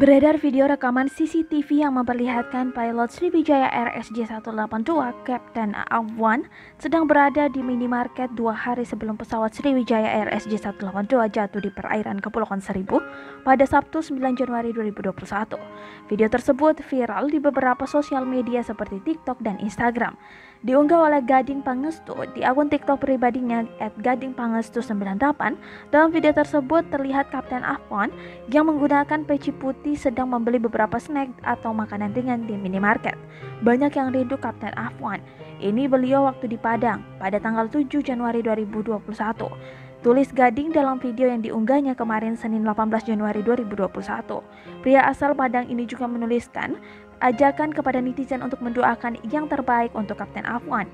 Beredar video rekaman CCTV yang memperlihatkan pilot Sriwijaya Air SJ182 Kapten Afwan sedang berada di minimarket 2 hari sebelum pesawat Sriwijaya Air SJ182 jatuh di perairan Kepulauan Seribu pada Sabtu 9 Januari 2021. Video tersebut viral di beberapa sosial media seperti TikTok dan Instagram. Diunggah oleh Gading Pangestu di akun TikTok pribadinya @gadingpangestu98. Dalam video tersebut terlihat Kapten Afwan yang menggunakan peci putih sedang membeli beberapa snack atau makanan ringan di minimarket. Banyak yang rindu Kapten Afwan. Ini beliau waktu di Padang pada tanggal 7 Januari 2021. Tulis Gading dalam video yang diunggahnya kemarin Senin 18 Januari 2021. Pria asal Padang ini juga menuliskan ajakan kepada netizen untuk mendoakan yang terbaik untuk Kapten Afwan.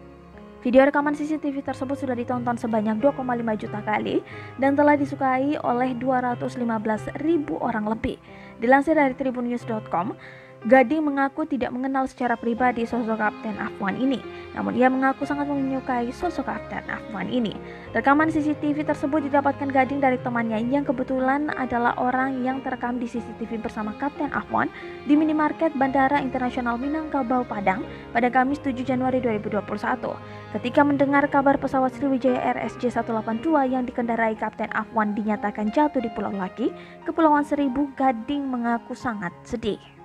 Video rekaman CCTV tersebut sudah ditonton sebanyak 2,5 juta kali dan telah disukai oleh 215.000 orang lebih. Dilansir dari tribunnews.com, Gading mengaku tidak mengenal secara pribadi sosok Kapten Afwan ini, namun ia mengaku sangat menyukai sosok Kapten Afwan ini. Rekaman CCTV tersebut didapatkan Gading dari temannya yang kebetulan adalah orang yang terekam di CCTV bersama Kapten Afwan di minimarket Bandara Internasional Minangkabau Padang pada Kamis 7 Januari 2021. Ketika mendengar kabar pesawat Sriwijaya Air SJ182 yang dikendarai Kapten Afwan dinyatakan jatuh di Pulau Laki, Kepulauan Seribu, Gading mengaku sangat sedih.